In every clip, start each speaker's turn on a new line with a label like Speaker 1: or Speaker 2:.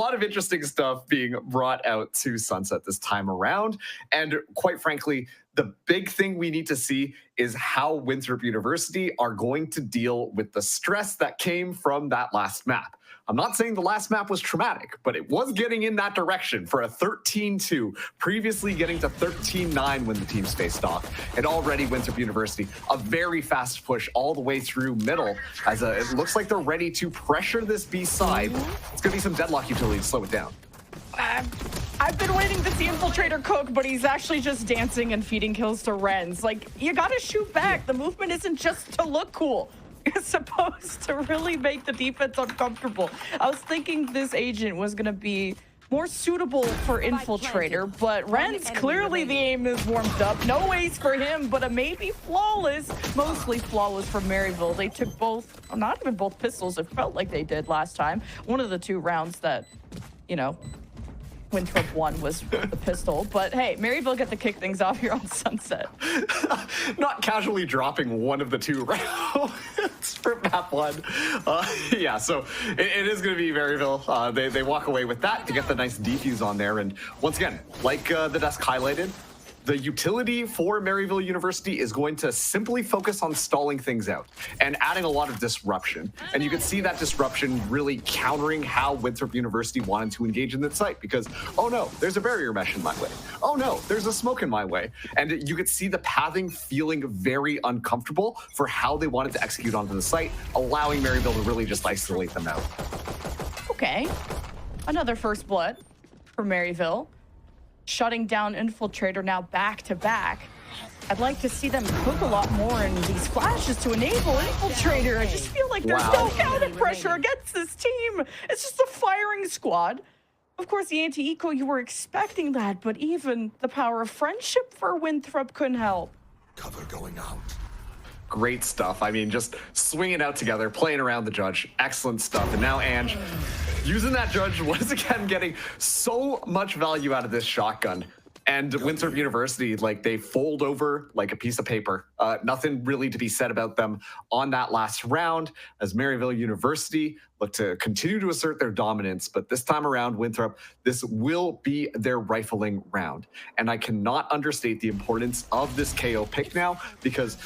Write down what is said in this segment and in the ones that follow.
Speaker 1: lot of interesting stuff being brought out to Sunset this time around. And quite frankly, the big thing we need to see is how Winthrop University are going to deal with the stress that came from that last map. I'm not saying the last map was traumatic, but it was getting in that direction for a 13-2, previously getting to 13-9 when the teams faced off. And already Winthrop University, a very fast push all the way through middle, as it looks like they're ready to pressure this B side. It's going to be some deadlock utility to slow it down.
Speaker 2: I've been waiting to see Infiltrator cook, but he's actually just dancing and feeding kills to Renz. Like, you gotta shoot back. The movement isn't just to look cool. It's supposed to really make the defense uncomfortable. I was thinking this agent was gonna be more suitable for Infiltrator, but Renz, clearly the aim is warmed up. No ace for him, but a maybe flawless, mostly flawless for Maryville. They took both, not even both pistols, it felt like they did last time. One of the 2 rounds that, you know, Winthrop won was the pistol, but hey, Maryville get to kick things off here on Sunset.
Speaker 1: Not casually dropping one of the 2 rounds for map 1. Yeah, so it is going to be Maryville. They walk away with that to get the nice defuse on there. And once again, like the desk highlighted, the utility for Maryville University is going to simply focus on stalling things out and adding a lot of disruption. And you can see that disruption really countering how Winthrop University wanted to engage in that site because, oh no, there's a barrier mesh in my way. Oh no, there's a smoke in my way. And you could see the pathing feeling very uncomfortable for how they wanted to execute onto the site, allowing Maryville to really just isolate them out.
Speaker 2: Okay, another first blood for Maryville. Shutting down Infiltrator now back to back. I'd like to see them cook a lot more in these flashes to enable Infiltrator. I just feel like there's no counter pressure against this team. It's just a firing squad. Of course, the anti-eco, you were expecting that, but even the power of friendship for Winthrop couldn't help.
Speaker 3: Cover going out.
Speaker 1: Great stuff. I mean, just swinging out together, playing around the judge. Excellent stuff. And now Ange, using that judge once again, getting so much value out of this shotgun. And Winthrop University, like, they fold over like a piece of paper. Nothing really to be said about them on that last round, as Maryville University look to continue to assert their dominance. But this time around, Winthrop, this will be their rifling round. And I cannot understate the importance of this KO pick now, because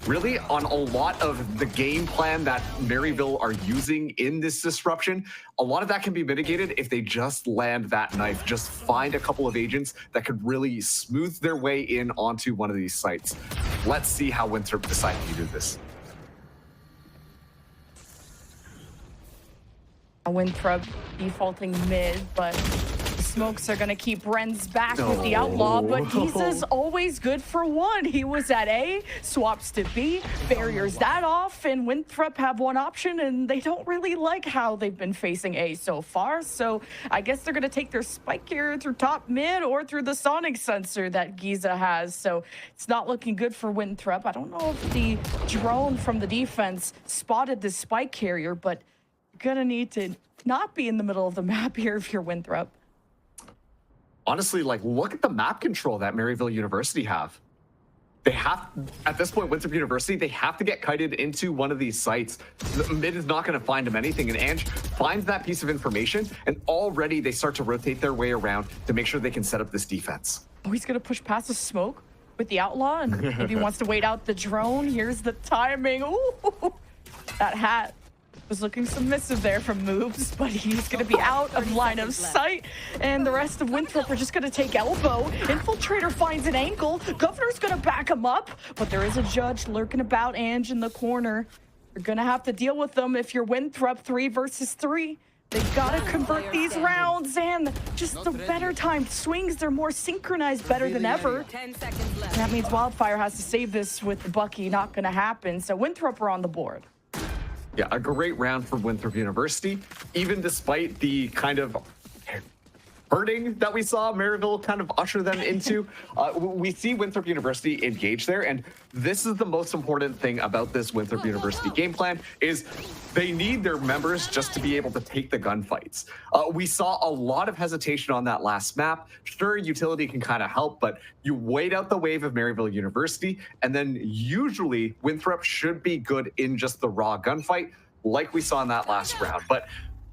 Speaker 1: really, on a lot of the game plan that Maryville are using in this disruption, a lot of that can be mitigated if they just land that knife, just find a couple of agents that could really smooth their way in onto one of these sites. Let's see how Winthrop decide to do this.
Speaker 2: Winthrop defaulting mid, but the smokes are going to keep Renz back with the outlaw, but Giza's always good for one. He was at A, swaps to B, barriers that off, and Winthrop have one option, and they don't really like how they've been facing A so far, so I guess they're going to take their spike here through top mid or through the sonic sensor that Giza has, so it's not looking good for Winthrop. I don't know if the drone from the defense spotted the spike carrier, but gonna need to not be in the middle of the map here if you're Winthrop.
Speaker 1: Honestly, like, look at the map control that Maryville University have. They have, at this point, Winthrop University, they have to get kited into one of these sites. The mid is not going to find them anything, and Ange finds that piece of information, and already they start to rotate their way around to make sure they can set up this defense.
Speaker 2: Oh, he's gonna push past the smoke with the outlaw, and maybe wants to wait out the drone. Here's the timing. Ooh, that hat was looking submissive there from Moves, but he's going to be out of line of sight, and the rest of Winthrop are just going to take elbow. Infiltrator finds an ankle. Governor's going to back him up, but there is a judge lurking about Ange in the corner. You're going to have to deal with them if you're Winthrop 3 versus 3. They've got to convert these rounds, and just the better timed swings. They're more synchronized better than ever.
Speaker 4: 10 seconds left.
Speaker 2: That means Wildfire has to save this with the Bucky. Not going to happen, so Winthrop are on the board.
Speaker 1: Yeah, a great round for Winthrop University, even despite the kind of hurting that we saw Maryville kind of usher them into. We see Winthrop University engage there, and this is the most important thing about this Winthrop University game plan, is they need their members just to be able to take the gunfights. We saw a lot of hesitation on that last map. Sure, utility can kind of help, but you wait out the wave of Maryville University, and then usually Winthrop should be good in just the raw gunfight, like we saw in that last round. But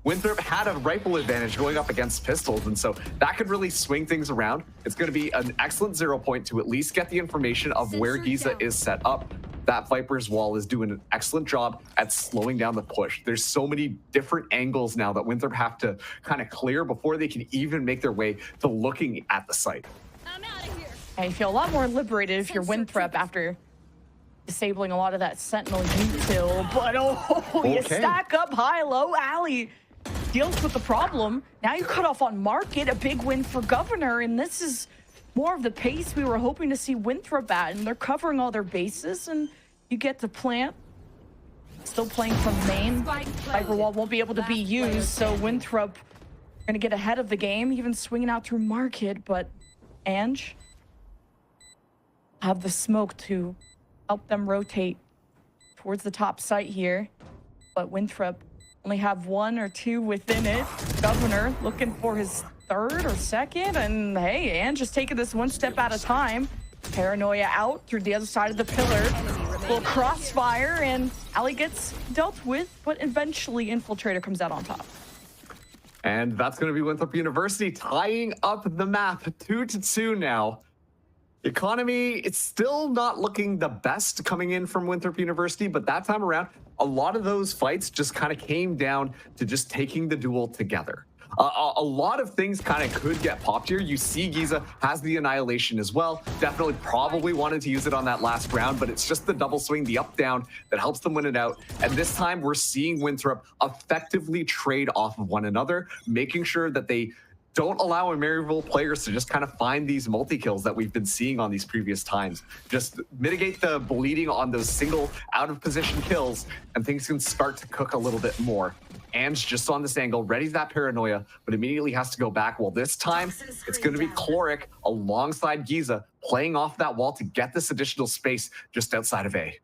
Speaker 1: Winthrop had a rifle advantage going up against pistols, and so that could really swing things around. It's going to be an excellent 0 point to at least get the information of where Giza is set up. That Viper's wall is doing an excellent job at slowing down the push. There's so many different angles now that Winthrop have to kind of clear before they can even make their way to looking at the site.
Speaker 3: I'm out of here.
Speaker 2: And you feel a lot more liberated if you're Winthrop after disabling a lot of that Sentinel util. But you stack up high-low. Ali deals with the problem. Now you cut off on Market, a big win for Governor, and this is more of the pace we were hoping to see Winthrop at, and they're covering all their bases, and you get to plant. Still playing from main. Viper wall won't be able to be used, so Winthrop gonna get ahead of the game, even swinging out through Market, but Ange have the smoke to help them rotate towards the top site here, but Winthrop only have 1 or 2 within it. Governor looking for his 3rd or 2nd, and hey, Ange just taking this 1 step at a time. Paranoia out through the other side of the pillar. Little crossfire, and Ali gets dealt with, but eventually Infiltrator comes out on top.
Speaker 1: And that's going to be Winthrop University tying up the map 2-2 now. Economy, it's still not looking the best coming in from Winthrop University, but that time around, a lot of those fights just kind of came down to just taking the duel together. A lot of things kind of could get popped here. You see Giza has the Annihilation as well. Definitely probably wanted to use it on that last round, but it's just the double swing, the up-down that helps them win it out. And this time we're seeing Winthrop effectively trade off of one another, making sure that they don't allow Maryville players to just kind of find these multi-kills that we've been seeing on these previous times. Just mitigate the bleeding on those single out-of-position kills, and things can start to cook a little bit more. Ange just on this angle, readies that Paranoia, but immediately has to go back. Well, this time, it's going to be Chloric alongside Giza, playing off that wall to get this additional space just outside of A.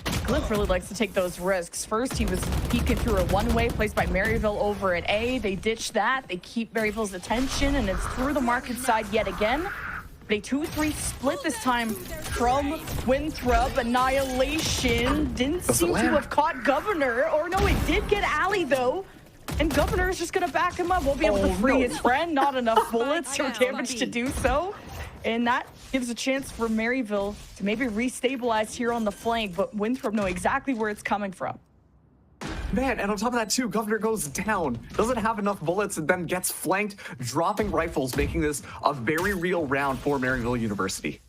Speaker 2: Cliff really likes to take those risks. First, he was peeking through a one-way placed by Maryville over at A. They ditch that. They keep Maryville's attention, and it's through the Market side yet again. But a 2-3 split this time from Winthrop. Annihilation didn't seem to have caught Governor. Or no, it did get Ali, though. And Governor is just going to back him up. Won't be able to free his friend. Not enough bullets or damage to do so. And that gives a chance for Maryville to maybe restabilize here on the flank, but Winthrop know exactly where it's coming from.
Speaker 1: Man, and on top of that too, Governor goes down, doesn't have enough bullets, and then gets flanked, dropping rifles, making this a very real round for Maryville University.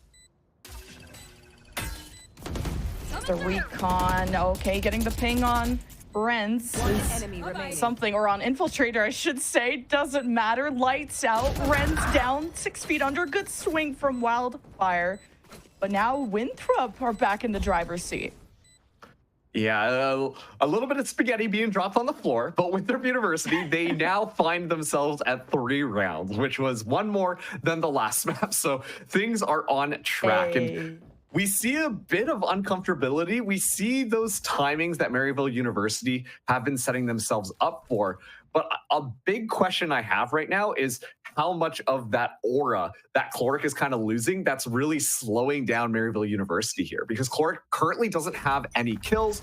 Speaker 2: The recon, okay, getting the ping on Renz is something, or on Infiltrator, I should say. Doesn't matter. Lights out. Renz down 6 feet under. Good swing from Wildfire. But now Winthrop are back in the driver's seat.
Speaker 1: Yeah, a little bit of spaghetti being dropped on the floor, but Winthrop University, they now find themselves at 3 rounds, which was 1 more than the last map. So things are on track.
Speaker 2: Hey.
Speaker 1: And we see a bit of uncomfortability. We see those timings that Maryville University have been setting themselves up for. But a big question I have right now is how much of that aura that Chloric is kind of losing that's really slowing down Maryville University here. Because Chloric currently doesn't have any kills.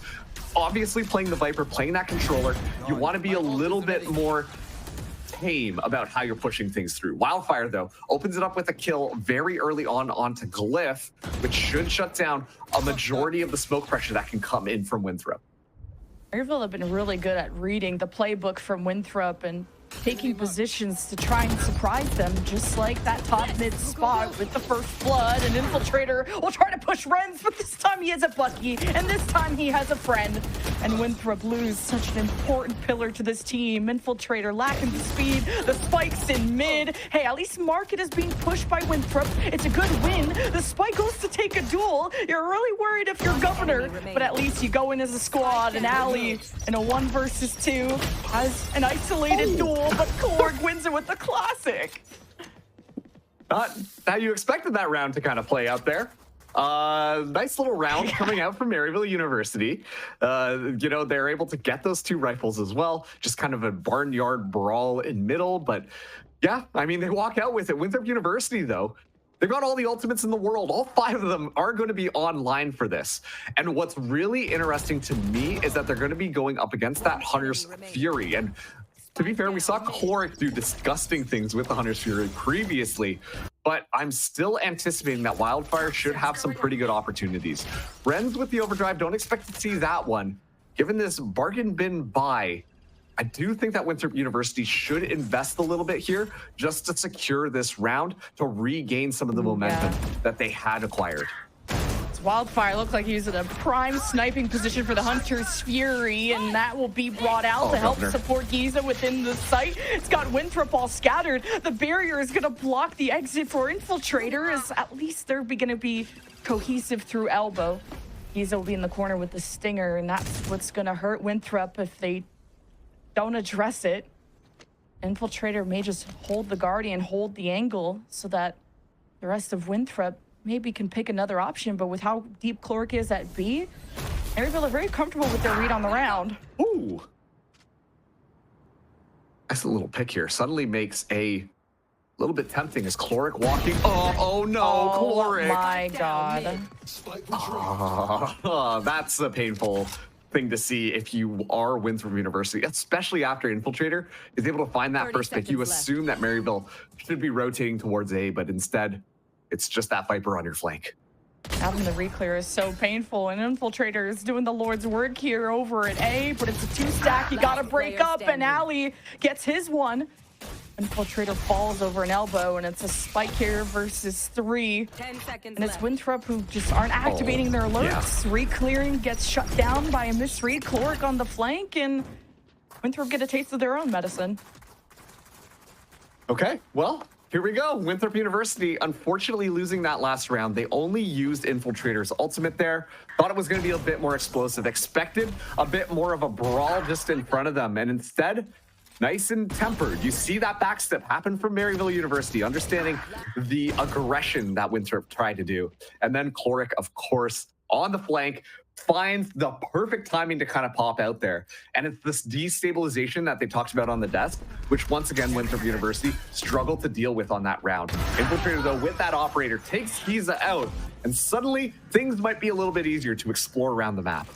Speaker 1: Obviously playing the Viper, playing that controller, you want to be a little bit more tame about how you're pushing things through. Wildfire, though, opens it up with a kill very early on onto Glyph, which should shut down a majority of the smoke pressure that can come in from Winthrop.
Speaker 2: Maryville have been really good at reading the playbook from Winthrop and taking positions to try and surprise them, just like that top mid spot with the first blood. And Infiltrator will try to push Renz, but this time he has a Bucky, and this time he has a friend. And Winthrop lose such an important pillar to this team. Infiltrator lacking the speed, the spikes in mid. Hey, at least Market is being pushed by Winthrop. It's a good win. The spike goes to take a duel. You're really worried if you're Governor, but at least you go in as a squad. And Ali in a 1 versus 2 has an isolated duel. But Korg wins it with the classic.
Speaker 1: Not how you expected that round to kind of play out there. Nice little round coming out from Maryville University. You know, they're able to get those 2 rifles as well. Just kind of a barnyard brawl in middle. But yeah, I mean, they walk out with it. Winthrop University, though, they've got all the ultimates in the world. All 5 of them are going to be online for this. And what's really interesting to me is that they're going to be going up against that Hunter's Fury. And to be fair, we saw Chloric do disgusting things with the Hunter's Fury previously, but I'm still anticipating that Wildfire should have some pretty good opportunities. Rens with the overdrive, don't expect to see that one. Given this bargain bin buy, I do think that Winthrop University should invest a little bit here just to secure this round, to regain some of the momentum that they had acquired.
Speaker 2: Wildfire looked like he was in a prime sniping position for the Hunter's Fury, and that will be brought out to help support Giza within the site. It's got Winthrop all scattered. The barrier is going to block the exit for Infiltrator, as at least they're going to be cohesive through elbow. Giza will be in the corner with the Stinger, and that's what's going to hurt Winthrop if they don't address it. Infiltrator may just hold the Guardian, hold the angle, so that the rest of Winthrop maybe can pick another option, but with how deep Chloric is at B, Maryville are very comfortable with their read on the round.
Speaker 1: Ooh. That's a little pick here. Suddenly makes a little bit tempting as Chloric walking. Oh no, Chloric.
Speaker 2: Oh my God.
Speaker 1: That's a painful thing to see if you are Winthrop University, especially after Infiltrator is able to find that first pick. You assume that Maryville should be rotating towards A, but instead, it's just that Viper on your flank.
Speaker 2: Having the reclear is so painful, and Infiltrator is doing the Lord's work here over at A, but it's a two-stack. You gotta break up, and Ali gets his one. Infiltrator falls over an elbow, and it's a spike here versus 3.
Speaker 3: 10 seconds
Speaker 2: and it's
Speaker 3: left.
Speaker 2: Winthrop who just aren't activating their alerts.
Speaker 1: Yeah.
Speaker 2: Reclearing gets shut down by a misread. Chloric on the flank, and Winthrop get a taste of their own medicine.
Speaker 1: Okay, well, here we go. Winthrop University, unfortunately losing that last round. They only used Infiltrator's ultimate there. Thought it was going to be a bit more explosive. Expected a bit more of a brawl just in front of them. And instead, nice and tempered. You see that backstep happen from Maryville University, understanding the aggression that Winthrop tried to do. And then Chloric, of course, on the flank, finds the perfect timing to kind of pop out there. And it's this destabilization that they talked about on the desk, which once again, Winthrop University struggled to deal with on that round. Infiltrator, though, with that operator, takes Giza out, and suddenly things might be a little bit easier to explore around the map.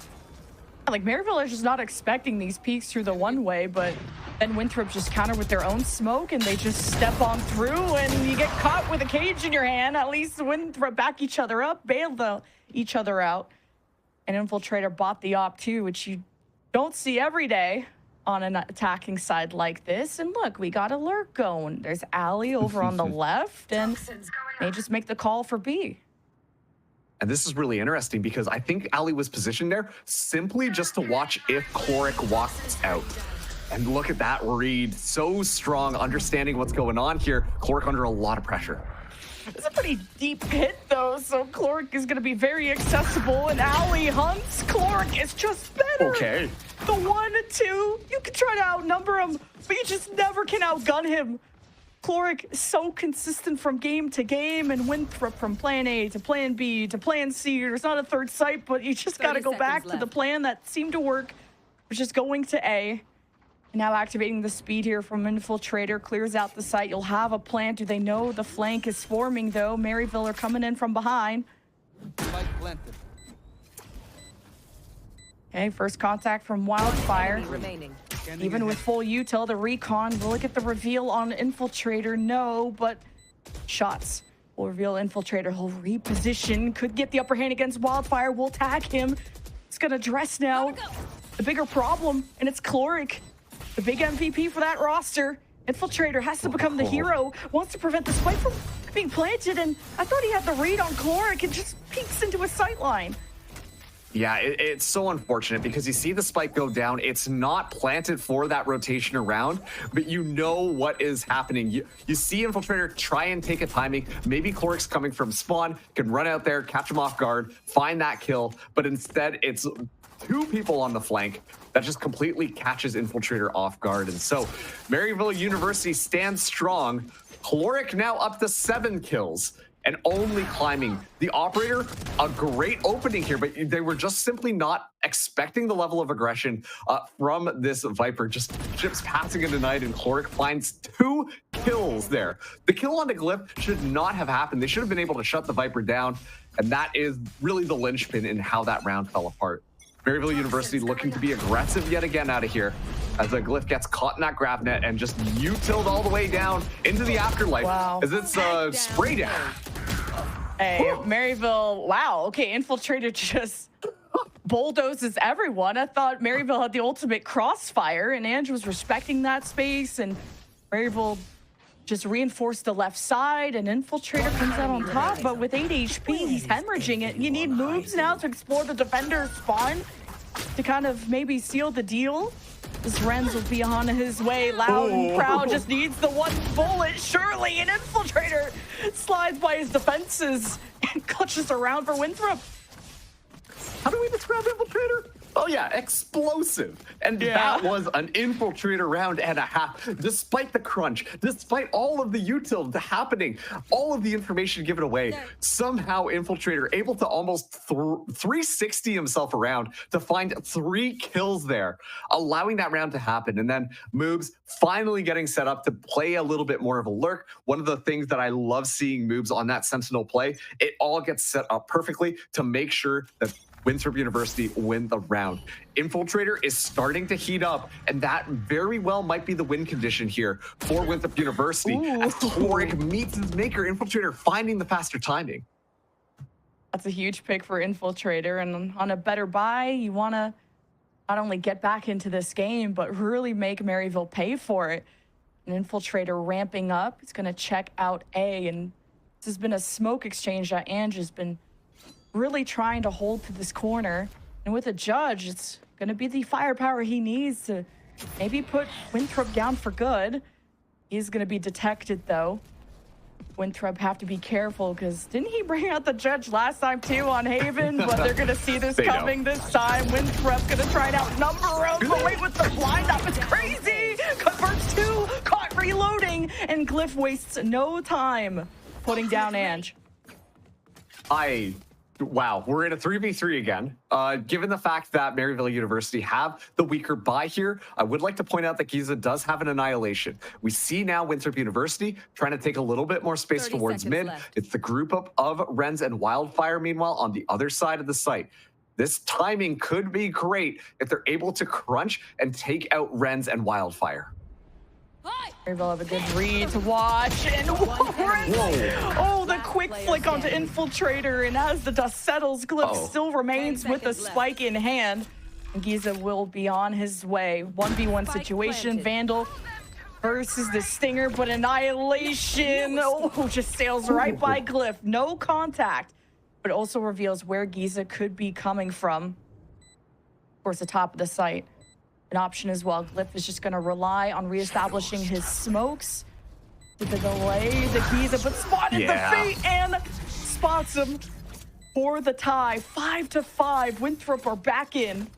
Speaker 2: Like, Maryville is just not expecting these peeks through the one-way, but then Winthrop just counter with their own smoke, and they just step on through, and you get caught with a cage in your hand. At least Winthrop back each other up, bail each other out. And Infiltrator bought the op too, which you don't see every day on an attacking side like this. And look, we got a lurk going. There's Ali over on the left, and they just make the call for B.
Speaker 1: And this is really interesting because I think Ali was positioned there simply just to watch if Chloric walks out. And look at that read, so strong, understanding what's going on here. Chloric under a lot of pressure.
Speaker 2: It's a pretty deep hit, though, so Chloric is going to be very accessible, and Ali hunts. Chloric is just better.
Speaker 1: Okay.
Speaker 2: The 1-2, you can try to outnumber him, but you just never can outgun him. Chloric is so consistent from game to game, and Winthrop from plan A to plan B to plan C. There's not a third site, but you just got to go back to the plan that seemed to work, which is going to A. Now activating the speed here from Infiltrator, clears out the site. You'll have a plant. Do they know the flank is forming, though? Maryville are coming in from behind. Okay, first contact from Wildfire. Even with full util, the recon will look at the reveal on Infiltrator. No, but shots will reveal Infiltrator. He'll reposition, could get the upper hand against Wildfire. We'll tag him. It's gonna dress now. The bigger problem, and it's Chloric. The big MVP for that roster. Infiltrator has to become the hero, wants to prevent the spike from being planted, and I thought he had the read on Chloric and just peeks into a sight line.
Speaker 1: Yeah, it's so unfortunate because you see the spike go down. It's not planted for that rotation around, but you know what is happening. You see Infiltrator try and take a timing. Maybe Chloric's coming from spawn, can run out there, catch him off guard, find that kill, but instead it's two people on the flank that just completely catches Infiltrator off guard. And so Maryville University stands strong. Chloric now up to 7 kills and only climbing. The operator, a great opening here, but they were just simply not expecting the level of aggression from this Viper. Just chips passing into night, and Chloric finds 2 kills there. The kill on the Glyph should not have happened. They should have been able to shut the Viper down, and that is really the linchpin in how that round fell apart. Maryville University looking to be aggressive yet again out of here as a Glyph gets caught in that grab net and just utiled all the way down into the afterlife.
Speaker 2: Wow.
Speaker 1: As it's spray down.
Speaker 2: Hey, Maryville, wow. Okay, Infiltrator just bulldozes everyone. I thought Maryville had the ultimate crossfire, and Ange was respecting that space, and Maryville just reinforced the left side, and Infiltrator comes out on top, but with 8 HP, he's hemorrhaging it. You need moves now to explore the defender's spawn to kind of maybe seal the deal. This Renz will be on his way, loud and proud, just needs the one bullet, surely. An Infiltrator slides by his defenses and clutches around for Winthrop.
Speaker 1: How do we describe Infiltrator? Oh yeah, explosive. And that was an Infiltrator round and a half. Despite the crunch, despite all of the util happening, all of the information given away, somehow Infiltrator able to almost 360 himself around to find 3 kills there, allowing that round to happen. And then Moobs finally getting set up to play a little bit more of a lurk. One of the things that I love seeing Moobs on that Sentinel play, it all gets set up perfectly to make sure that Winthrop University win the round. Infiltrator is starting to heat up, and that very well might be the win condition here for Winthrop University. As Toric meets his maker, Infiltrator finding the faster timing.
Speaker 2: That's a huge pick for Infiltrator, and on a better buy, you want to not only get back into this game, but really make Maryville pay for it. An Infiltrator ramping up. It's going to check out A, and this has been a smoke exchange that Ange has been really trying to hold to this corner. And with a judge, it's going to be the firepower he needs to maybe put Winthrop down for good. He's going to be detected, though. Winthrop have to be careful, because didn't he bring out the judge last time, too, on Haven? But they're going to see this coming this time. Winthrop's going to try and outnumber him. But wait, with the blind, that was crazy. Converts 2, caught reloading, and Glyph wastes no time putting down Ange.
Speaker 1: Wow, we're in a 3v3 again. Given the fact that Maryville University have the weaker buy here, I would like to point out that Giza does have an annihilation. We see now Winthrop University trying to take a little bit more space towards mid. Left. It's the group up of Renz and Wildfire, meanwhile, on the other side of the site. This timing could be great if they're able to crunch and take out Renz and Wildfire.
Speaker 2: Maryville have a good read to watch, and oh, the quick flick onto Infiltrator, and as the dust settles, Glyph still remains with a spike in hand, and Giza will be on his way. 1v1 situation, Vandal versus the Stinger, but annihilation, just sails right by Glyph. No contact, but also reveals where Giza could be coming from. Towards the top of the site. An option as well. Glyph is just going to rely on reestablishing his smokes. With the delay, the Giza, but spotted the Fate and spots him for the tie. 5-5. Winthrop are back in.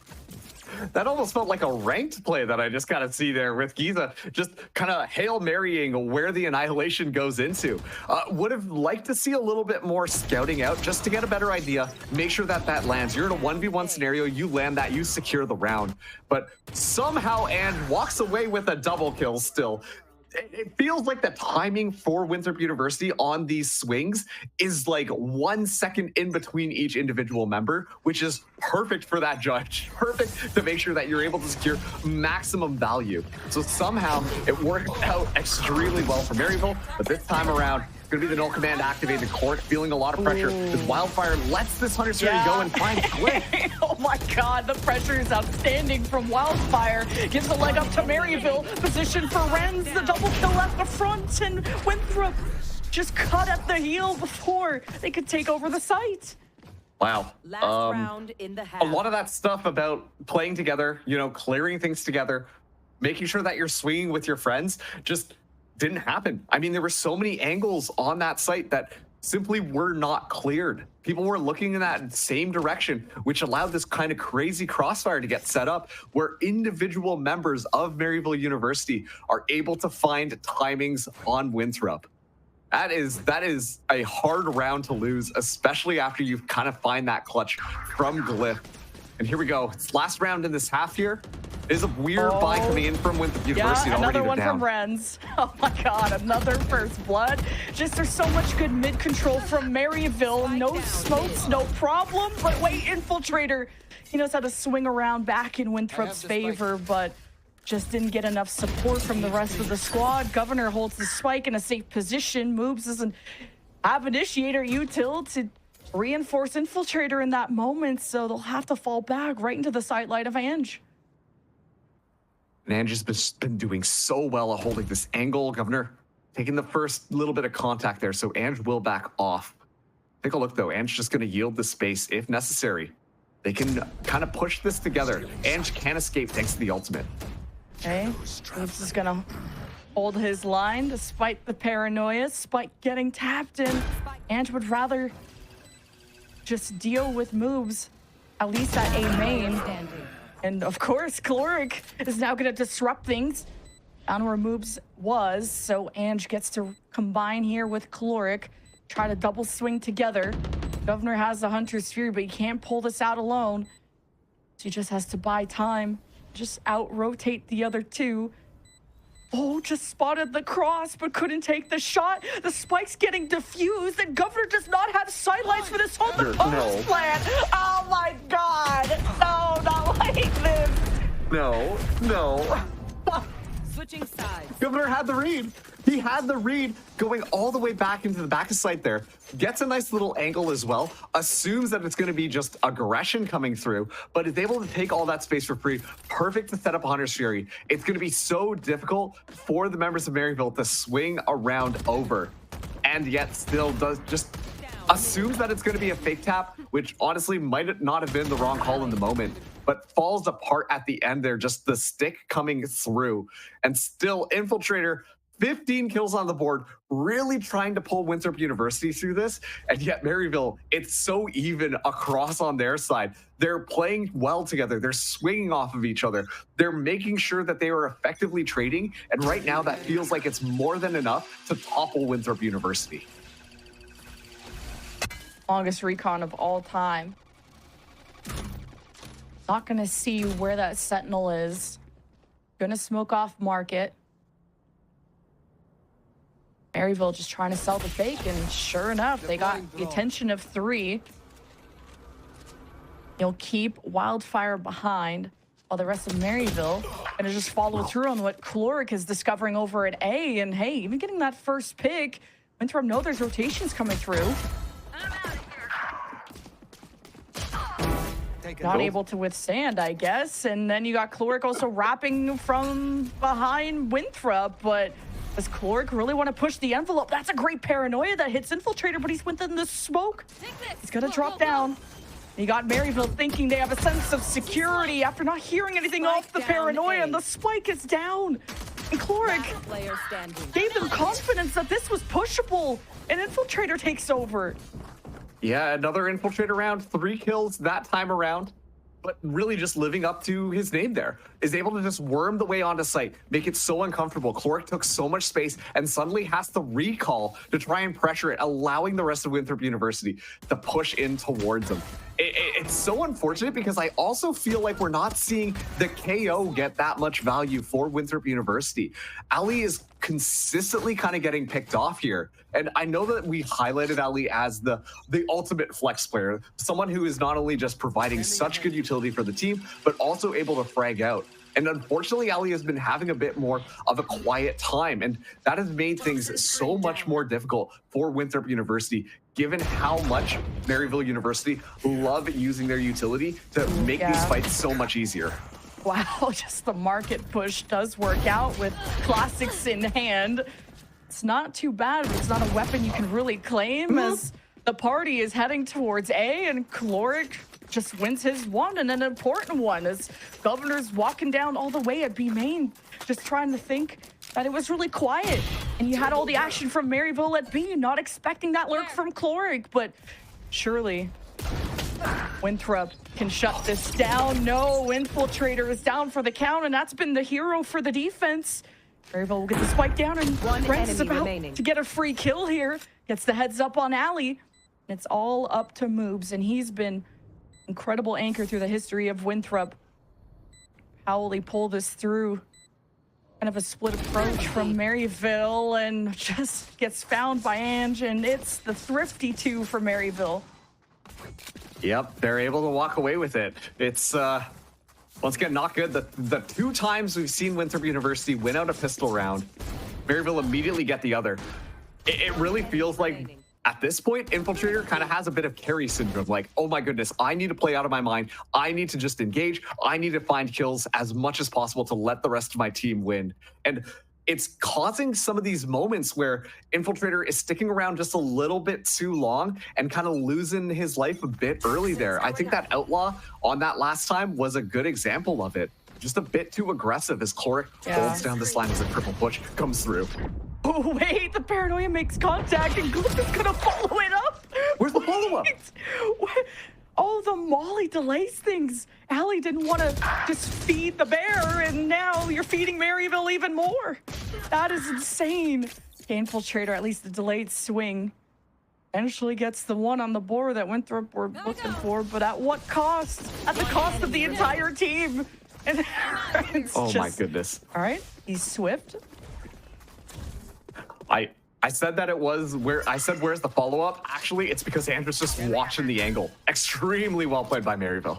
Speaker 1: That almost felt like a ranked play that I just kind of see there with Giza just kind of Hail Marying where the annihilation goes into. Would have liked to see a little bit more scouting out just to get a better idea. Make sure that that lands. You're in a 1v1 scenario. You land that. You secure the round. But somehow Ange walks away with a double kill still. It feels like the timing for Winthrop University on these swings is like 1 second in between each individual member, which is perfect for that judge. Perfect to make sure that you're able to secure maximum value. So somehow it worked out extremely well for Maryville, but this time around, it's going to be the null command activated court, feeling a lot of pressure because Wildfire lets this Hunter series go and finds Glyph.
Speaker 2: Oh my god, the pressure is outstanding from Wildfire. Gives a leg up to Maryville. Position for Renz, the double kill at the front, and Winthrop just cut at the heel before they could take over the site.
Speaker 1: Wow.
Speaker 3: Last round in the half.
Speaker 1: A lot of that stuff about playing together, you know, clearing things together, making sure that you're swinging with your friends, just didn't happen. I mean, there were so many angles on that site that simply were not cleared. People were looking in that same direction, which allowed this kind of crazy crossfire to get set up where individual members of Maryville University are able to find timings on Winthrop. That is a hard round to lose, especially after you kind of find that clutch from Glyph. And here we go. It's last round in this half here. There's a weird buy coming in from Winthrop University.
Speaker 2: Yeah,
Speaker 1: already
Speaker 2: another one
Speaker 1: down.
Speaker 2: from Renz. Oh my god, another first blood. Just there's so much good mid control from Maryville. No smokes, no problem. But wait, Infiltrator, he knows how to swing around back in Winthrop's favor, but just didn't get enough support from the rest of the squad. Governor holds the spike in a safe position. Moves doesn't have initiator util to reinforce Infiltrator in that moment, so they'll have to fall back right into the sideline of Ange.
Speaker 1: And Ange has been doing so well at holding this angle. Governor taking the first little bit of contact there, so Ange will back off. Take a look, though. Ange just going to yield the space if necessary. They can kind of push this together. Ange can escape thanks to the ultimate.
Speaker 2: Okay, He's just going to hold his line despite the paranoia. Spike getting tapped in. Ange would rather just deal with moves, at least at A main. And of course, Chloric is now going to disrupt things on where Moobs was. So Ange gets to combine here with Chloric, try to double swing together. Governor has the Hunter's Fury, but he can't pull this out alone. So he just has to buy time, just out-rotate the other two. Oh, just spotted the cross, but couldn't take the shot. The spike's getting diffused, and Governor does not have sidelines for this whole post plan. Oh my god! No, not like this.
Speaker 1: No.
Speaker 3: Switching sides.
Speaker 1: Governor had the read. He had the read going all the way back into the back of sight there. Gets a nice little angle as well. Assumes that it's going to be just aggression coming through, but is able to take all that space for free. Perfect to set up a Hunter's Fury. It's going to be so difficult for the members of Maryville to swing around over. And yet still does just assumes that it's going to be a fake tap, which honestly might not have been the wrong call in the moment, but falls apart at the end there, just the stick coming through. And still, Infiltrator, 15 kills on the board, really trying to pull Winthrop University through this. And yet Maryville, it's so even across on their side. They're playing well together. They're swinging off of each other. They're making sure that they are effectively trading. And right now that feels like it's more than enough to topple Winthrop University.
Speaker 2: Longest recon of all time. Not gonna see where that Sentinel is. Gonna smoke off market. Maryville just trying to sell the fake, and sure enough, they got the attention of 3. He'll keep Wildfire behind, while the rest of Maryville gonna just follow through on what Chloric is discovering over at A. And hey, even getting that first pick, Winthrop know there's rotations coming through. Not able to withstand, I guess. And then you got Chloric also wrapping from behind Winthrop, but does Chloric really want to push the envelope? That's a great paranoia that hits Infiltrator, but he's within the smoke. He's gonna drop down. You got Maryville thinking they have a sense of security after not hearing anything off the paranoia, and the spike is down. And Chloric gave them confidence that this was pushable, and Infiltrator takes over.
Speaker 1: Yeah, another Infiltrator round, 3 kills that time around, but really just living up to his name there. Is able to just worm the way onto site, make it so uncomfortable. Chloric took so much space and suddenly has to recall to try and pressure it, allowing the rest of Winthrop University to push in towards him. It's so unfortunate because I also feel like we're not seeing the KO get that much value for Winthrop University. Ali is consistently kind of getting picked off here. And I know that we highlighted Ali as the ultimate flex player, someone who is not only just providing such good utility for the team, but also able to frag out. And unfortunately, Ali has been having a bit more of a quiet time, and that has made things so much more difficult for Winthrop University, given how much Maryville University love using their utility to make these fights so much easier.
Speaker 2: Wow, just the market push does work out with classics in hand. It's not too bad, but it's not a weapon you can really claim as the party is heading towards A, and Chloric just wins his one, and an important one as Governor's walking down all the way at B main, just trying to think that it was really quiet. And you had all the action from Maryville at B, not expecting that lurk from Chloric, but surely Winthrop can shut this down. No, Infiltrator is down for the count, and that's been the hero for the defense. Maryville will get the spike down, and Brent is about to get a free kill here. Gets the heads up on Ali. It's all up to Moobs, and he's been incredible anchor through the history of Winthrop. how will he pull this through? Kind of a split approach from Maryville, and just gets found by Ange, and it's the thrifty 2 for Maryville.
Speaker 1: Yep, they're able to walk away with it. It's once again not good. The 2 times we've seen Winthrop University win out a pistol round, Maryville immediately get the other. It really feels like at this point, Infiltrator kind of has a bit of carry syndrome. Like, oh my goodness, I need to play out of my mind. I need to just engage. I need to find kills as much as possible to let the rest of my team win. And it's causing some of these moments where Infiltrator is sticking around just a little bit too long and kind of losing his life a bit early there. I think that Outlaw on that last time was a good example of it. Just a bit too aggressive as Coric holds down this line as a triple push comes through.
Speaker 2: Oh, wait, the Paranoia makes contact and Gloop is gonna follow it up.
Speaker 1: Where's the follow-up?
Speaker 2: Oh, the Molly delays things. Allie didn't want to just feed the bear, and now you're feeding Maryville even more. That is insane. Okay, Infiltrator, at least the delayed swing, eventually gets the one on the board that Winthrop were looking for, but at what cost? At the cost of the entire team. And
Speaker 1: oh my goodness.
Speaker 2: All right, he's swift.
Speaker 1: I said that it was where I said where's the follow-up? Actually, it's because Andrew's just watching the angle. Extremely well played by Maryville.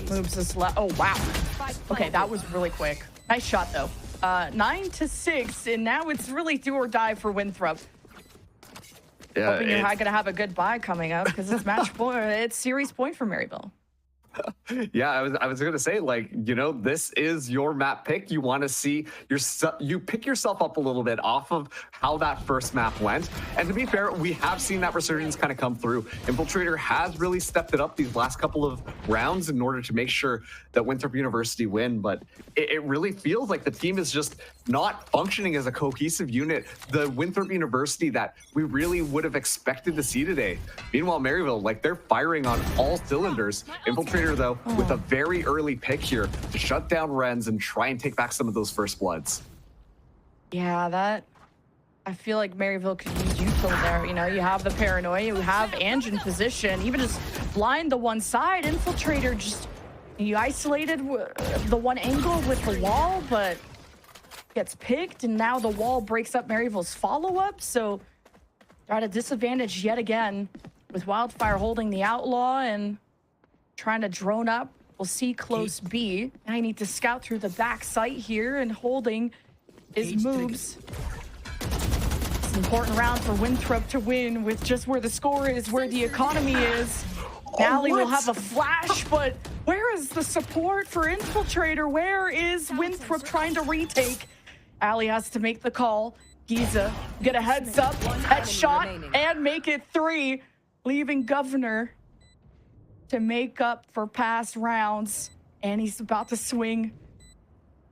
Speaker 2: Moves this left. Oh wow. Okay, that was really quick. Nice shot though. 9-6, and now it's really do or die for Winthrop.
Speaker 1: Yeah,
Speaker 2: hoping you're gonna have a good buy coming up because it's match point. It's series point for Maryville.
Speaker 1: Yeah, I was gonna say, like, you know, this is your map pick. You want to see you pick yourself up a little bit off of how that first map went. And to be fair, we have seen that resurgence kind of come through. Infiltrator has really stepped it up these last couple of rounds in order to make sure that Winthrop University win. But it really feels like the team is just not functioning as a cohesive unit. The Winthrop University that we really would have expected to see today. Meanwhile, Maryville, like, they're firing on all cylinders. Infiltrator, though, with a very early pick here to shut down Renz and try and take back some of those first bloods.
Speaker 2: Yeah, that I feel like Maryville could use util there. You know, you have the Paranoia, you have Ange in position, even just blind the one side. Infiltrator just, you isolated the one angle with the wall, but gets picked, and now the wall breaks up Maryville's follow-up, so they're at a disadvantage yet again with Wildfire holding the Outlaw and trying to drone up. We'll see close B. I need to scout through the back site here and holding his moves. It's an important round for Winthrop to win with just where the score is, where the economy is. Nally will have a flash, but where is the support for Infiltrator? Where is Winthrop trying to retake? Allie has to make the call. Giza get a heads up, headshot, and make it 3, leaving Governor to make up for past rounds. And he's about to swing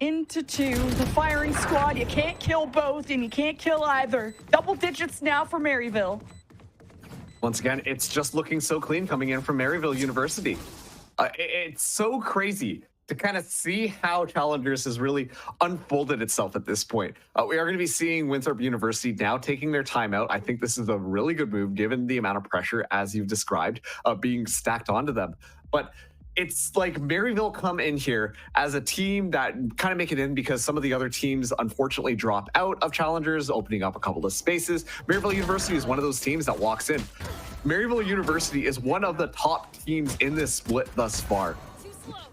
Speaker 2: into 2. The firing squad, you can't kill both, and you can't kill either. Double digits now for Maryville.
Speaker 1: Once again, it's just looking so clean coming in from Maryville University. It's so crazy to kind of see how Challengers has really unfolded itself at this point. We are going to be seeing Winthrop University now taking their time out. I think this is a really good move given the amount of pressure, as you've described, being stacked onto them. But it's like Maryville come in here as a team that kind of make it in because some of the other teams unfortunately drop out of Challengers, opening up a couple of spaces. Maryville University is one of those teams that walks in. Maryville University is one of the top teams in this split thus far.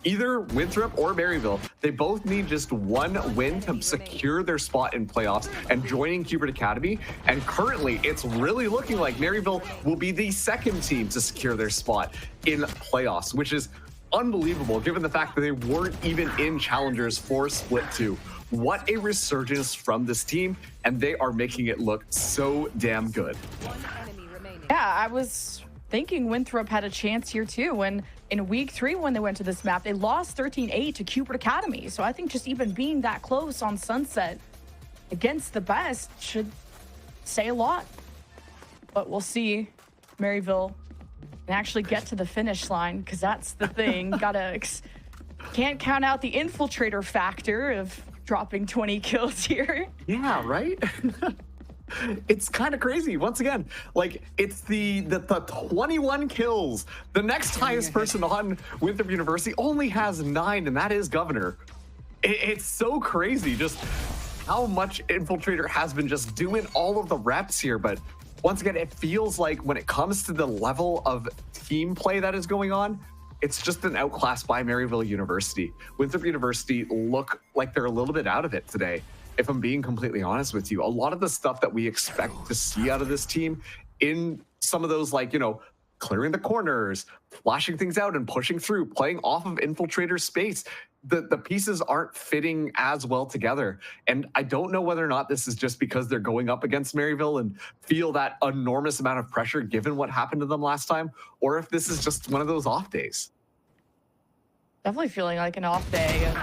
Speaker 1: Either Winthrop or Maryville, they both need just one win to secure their spot in playoffs and joining Hubert Academy. And currently, it's really looking like Maryville will be the second team to secure their spot in playoffs, which is unbelievable given the fact that they weren't even in Challengers for Split 2. What a resurgence from this team, and they are making it look so damn good.
Speaker 2: Yeah, I was thinking Winthrop had a chance here too. When in week 3, when they went to this map, they lost 13-8 to Hubert Academy. So I think just even being that close on Sunset against the best should say a lot. But we'll see. Maryville can actually get to the finish line, because that's the thing. Can't count out the Infiltrator factor of dropping 20 kills here.
Speaker 1: Yeah, right? It's kind of crazy. Once again, like it's the 21 kills. The next highest person on Winthrop University only has 9, and that is Governor. It's so crazy just how much Infiltrator has been just doing all of the reps here. But once again, it feels like when it comes to the level of team play that is going on, it's just an outclass by Maryville University. Winthrop University look like they're a little bit out of it today. If I'm being completely honest with you, a lot of the stuff that we expect to see out of this team in some of those, like, you know, clearing the corners, flashing things out and pushing through, playing off of Infiltrator space, the pieces aren't fitting as well together. And I don't know whether or not this is just because they're going up against Maryville and feel that enormous amount of pressure given what happened to them last time, or if this is just one of those off days.
Speaker 2: Definitely feeling like an off day.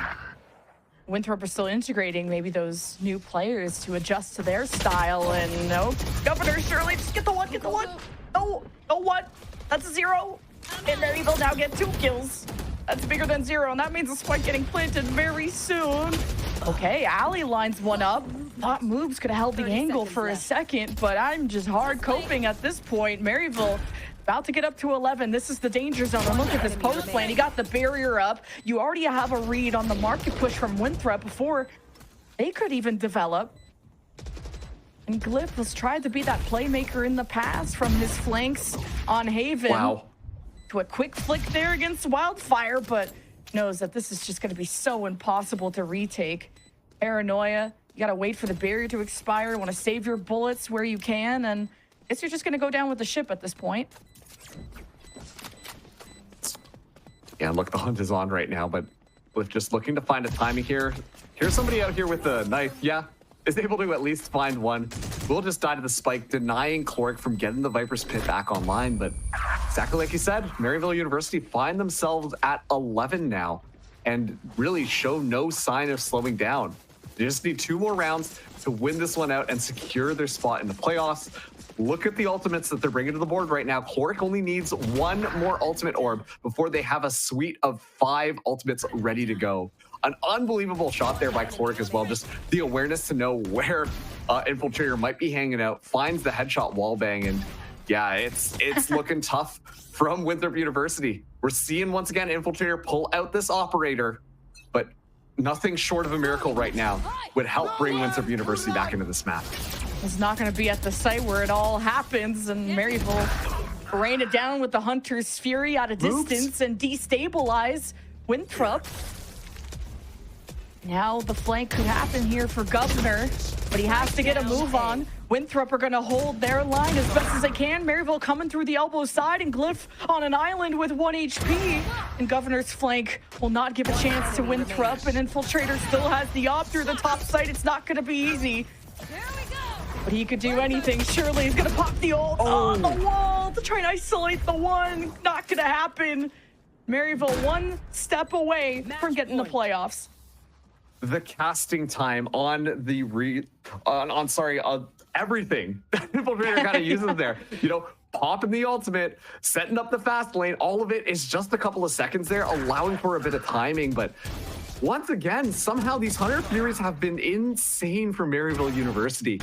Speaker 2: Winthrop are still integrating maybe those new players to adjust to their style. And no, Governor Shirley, just get the one, get the one. No, no one. That's a 0. And Maryville now get 2 kills. That's bigger than 0, and that means a spike getting planted very soon. Okay, Ali lines one up. Thought Moobs could have held the angle for a second, but I'm just hard coping at this point. Maryville about to get up to 11. This is the danger zone. And look at this post plan. He got the barrier up. You already have a read on the market push from Winthrop before they could even develop. And Glyph has tried to be that playmaker in the past from his flanks on Haven.
Speaker 1: Wow.
Speaker 2: To a quick flick there against Wildfire, but knows that this is just going to be so impossible to retake. Paranoia, you got to wait for the barrier to expire. Want to save your bullets where you can, and I guess you're just going to go down with the ship at this point.
Speaker 1: Yeah, look, the hunt is on right now, but with just looking to find a timing here, here's somebody out here with a knife. Yeah, is able to at least find one. Will just die to the spike, denying Cloric from getting the Viper's Pit back online. But exactly like you said, Maryville University find themselves at 11 now and really show no sign of slowing down. They just need 2 more rounds to win this one out and secure their spot in the playoffs. Look at the ultimates that they're bringing to the board right now. Cloric only needs 1 more ultimate orb before they have a suite of 5 ultimates ready to go. An unbelievable shot there by Cloric as well. Just the awareness to know where Infiltrator might be hanging out, finds the headshot wallbang, and yeah, it's looking tough from Winthrop University. We're seeing once again Infiltrator pull out this operator, but nothing short of a miracle right now would help bring Winthrop University back into this map.
Speaker 2: It's not going to be at the site where it all happens, and Maryville rain it down with the Hunter's Fury at a distance and destabilize Winthrop. Now the flank could happen here for Governor, but he has to get a move on. Winthrop are going to hold their line as best as they can. Maryville coming through the elbow side, and Glyph on an island with 1 HP. And Governor's flank will not give a chance to Winthrop, and Infiltrator still has the op through the top site. It's not going to be easy. But he could do anything. Surely he's going to pop the ult on the wall to try and isolate the one. Not going to happen. Maryville 1 step away from getting the playoffs.
Speaker 1: The casting time on the everything that Infiltrator kind of uses there. You know, popping the ultimate, setting up the fast lane, all of it is just a couple of seconds there, allowing for a bit of timing. But once again, somehow these Hunter Furies have been insane for Maryville University.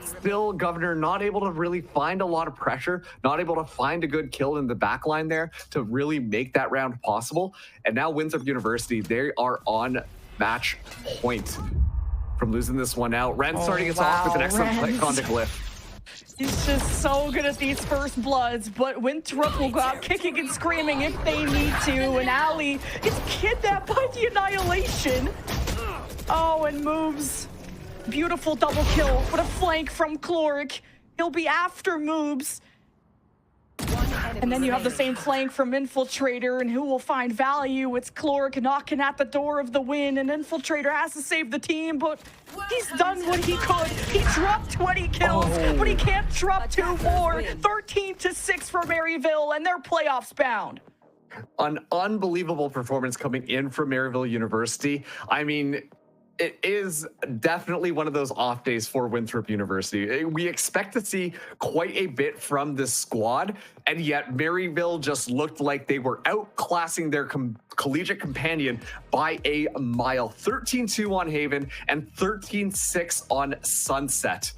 Speaker 1: Still, Governor not able to really find a lot of pressure, not able to find a good kill in the back line there to really make that round possible. And now Winthrop University, they are on match point from losing this one out. Ren starting us off with an excellent click on the Glyph.
Speaker 2: He's just so good at these first bloods, but Winthrop will go out kicking and screaming if they need to, and Ali gets kidnapped by the Annihilation. Oh, and moves. Beautiful double kill. What a flank from Cloric. He'll be after moves. And then you have the same flank from Infiltrator, and who will find value? It's Cloric knocking at the door of the win, and Infiltrator has to save the team, but he's done what he could. He dropped 20 kills, but he can't drop 2 more. 13-6 for Maryville, and they're playoffs bound.
Speaker 1: An unbelievable performance coming in from Maryville University. I mean, it is definitely one of those off days for Winthrop University. We expect to see quite a bit from this squad, and yet Maryville just looked like they were outclassing their collegiate companion by a mile. 13-2 on Haven and 13-6 on Sunset.